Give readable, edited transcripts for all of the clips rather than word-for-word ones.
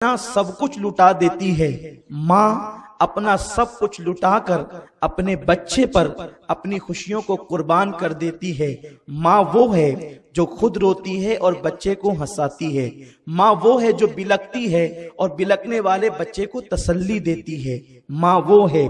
अपना सब कुछ लुटा देती है। माँ अपना सब कुछ लुटाकर अपने बच्चे पर अपनी खुशियों को कुर्बान कर देती है। माँ वो है जो खुद रोती है और बच्चे को हंसाती है। माँ वो है जो बिलकती है और बिलकने वाले बच्चे को तसल्ली देती है। माँ वो है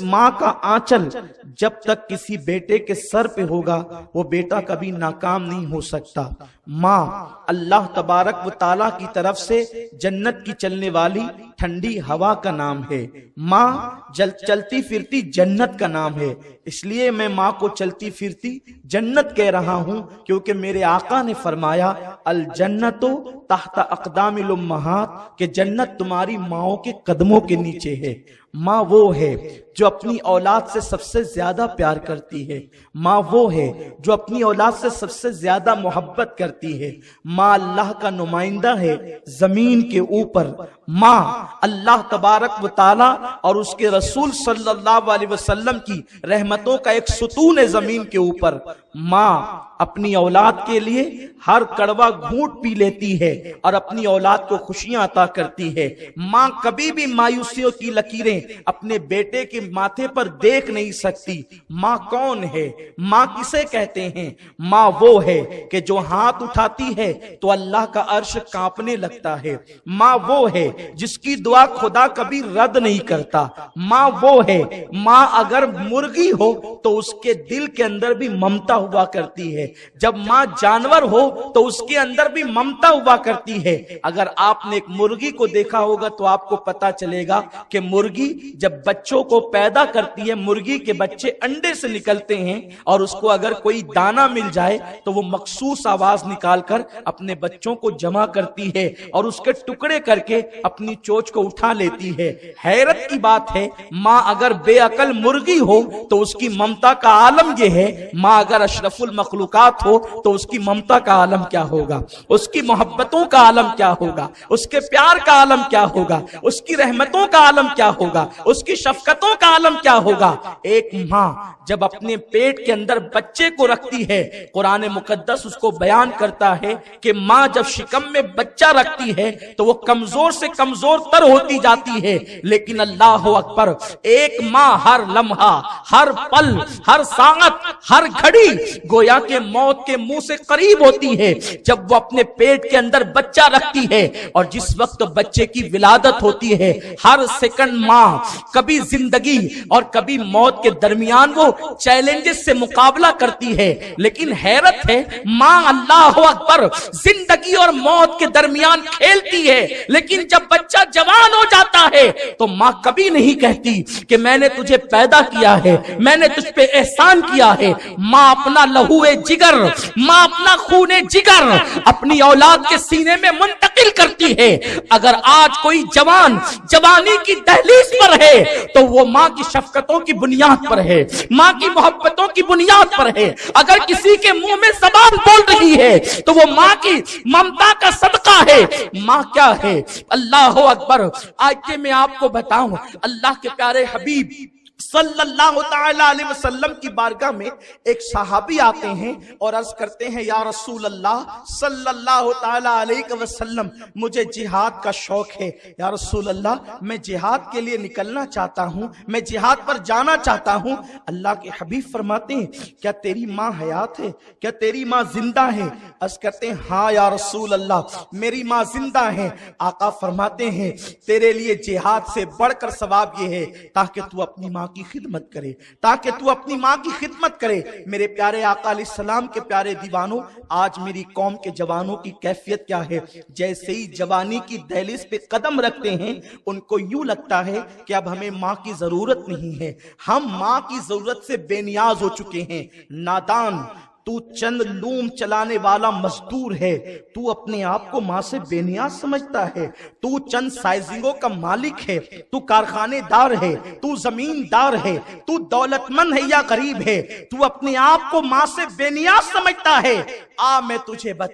माँ का आंचल जब तक किसी बेटे के सर पे होगा वो बेटा कभी नाकाम नहीं हो सकता। माँ अल्लाह तबारक व ताला की तरफ से जन्नत की चलने वाली ठंडी हवा का नाम है। माँ चलती फिरती जन्नत का नाम है। इसलिए मैं माँ को चलती फिरती जन्नत कह रहा हूँ, क्योंकि मेरे आका ने फरमाया अल जन्नतो तहता अक़दामिल उम्महात, के जन्नत तुम्हारी माओ के कदमों के नीचे है। माँ वो है जो अपनी औलाद से सबसे ज्यादा प्यार करती है। माँ वो है जो अपनी औलाद से सबसे ज्यादा मोहब्बत करती है। माँ अल्लाह का नुमाइंदा है जमीन के ऊपर। माँ अल्लाह तबारक व ताला और उसके रसूल सल्लल्लाहु अलैहि वसल्लम की रहमतों का एक सुतून है जमीन के ऊपर। माँ अपनी औलाद के लिए हर कड़वा घूंट पी लेती है और अपनी औलाद को खुशियां अता करती है। माँ कभी भी मायूसियों की लकीरें अपने बेटे के माथे पर देख नहीं सकती। माँ कौन है? माँ किसे कहते हैं? माँ वो है कि जो हाथ उठाती है तो अल्लाह का अर्श कांपने लगता है। माँ वो है जिसकी दुआ खुदा कभी रद्द नहीं करता। माँ वो है, माँ अगर मुर्गी हो तो उसके दिल के अंदर भी ममता हुआ करती है। जब माँ जानवर हो तो उसके अंदर भी ममता हुआ करती है। अगर आपने एक मुर्गी को देखा होगा तो आपको पता चलेगा कि मुर्गी जब बच्चों को पैदा करती है, मुर्गी के बच्चे अंडे से निकलते हैं और उसको अगर कोई दाना मिल जाए तो वो मखसूस आवाज निकालकर अपने बच्चों को जमा करती है और उसके टुकड़े करके अपनी चोंच को उठा लेती है। हैरत की बात है, माँ अगर बेअकल मुर्गी हो तो उसकी ममता का आलम यह है, माँ अगर अशरफुल मखलूकात हो तो उसकी ममता का आलम क्या होगा, उसकी मोहब्बतों का आलम क्या होगा, उसके प्यार का आलम क्या होगा, उसकी रहमतों का आलम क्या होगा, उसकी शफकतों का आलम क्या होगा। एक माँ जब अपने पेट के अंदर बच्चे को रखती है, कुरान मुकद्दस उसको बयान करता है कि माँ जब शिकम में बच्चा रखती है तो वो कमजोर से कमजोर तर होती जाती है। लेकिन अल्लाह अकबर, एक माँ हर लम्हा, हर पल, हर साअत, हर घड़ी गोया के मौत के मुंह से करीब होती है जब वो अपने पेट के अंदर बच्चा रखती है। और जिस वक्त बच्चे की विलादत होती है, हर सेकंड माँ कभी जिंदगी और कभी मौत के दरमियान वो चैलेंजेस से मुकाबला करती है। लेकिन हैरत है, माँ अल्लाह अकबर जिंदगी और मौत के दरमियान खेलती है, लेकिन जब बच्चा जवान हो जाता है तो माँ कभी नहीं कहती कि मैंने तुझे पैदा किया है, मैंने तुझ पे एहसान किया है। माँ अपना लहूए जिगर, माँ अपना खूने जिगर अपनी औलाद के सीने में मुंतकिल करती है। अगर आज कोई जवान जवानी की दहलीज पर है तो वो माँ की शफकतों की बुनियाद पर है, माँ की मोहब्बतों की बुनियाद पर है। अगर किसी के मुंह में ज़बान बोल रही है तो वो माँ की ममता का सदका है। माँ क्या है? अल्लाह अकबर। आज के मैं आपको बताऊं, अल्लाह के प्यारे हबीब सल्लल्लाहु ताला अलैहि वसल्लम की बारगाह में एक सहाबी आते हैं और अर्ज करते हैं, या रसूल अल्लाह सल्लल्लाहु ताला अलैहि वसल्लम, मुझे जिहाद का शौक है। या रसूल अल्लाह, मैं जिहाद के लिए निकलना चाहता हूँ, मैं जिहाद पर जाना चाहता हूँ। अल्लाह के हबीब फरमाते हैं, क्या तेरी माँ हयात है? क्या तेरी माँ जिंदा है? अर्ज करते हैं, हाँ या रसूल अल्लाह, मेरी माँ जिंदा है। आका फरमाते हैं, तेरे लिए जिहाद से बढ़कर सवाब ये है ताकि तू अपनी माँ की खिदमत करे, ताकि तू अपनी माँ की खिदमत करे। मेरे प्यारे आका अलैहिस्सलाम के प्यारे दीवानों, आज मेरी कौम के जवानों की कैफियत क्या है? जैसे ही जवानी की दहलीज पे कदम रखते हैं उनको यूं लगता है कि अब हमें माँ की जरूरत नहीं है, हम माँ की जरूरत से बेनियाज हो चुके हैं। नादान, तू चंद लूम चलाने वाला मजदूर है, तू अपने आप को माँ से बेनियाज समझता है। तू चंद साइजिंगों का मालिक है, तू कारखानेदार है, तू जमींदार है, तू दौलतमंद है या गरीब है, तू अपने आप को माँ से बेनियाज समझता है। आ मैं तुझे बता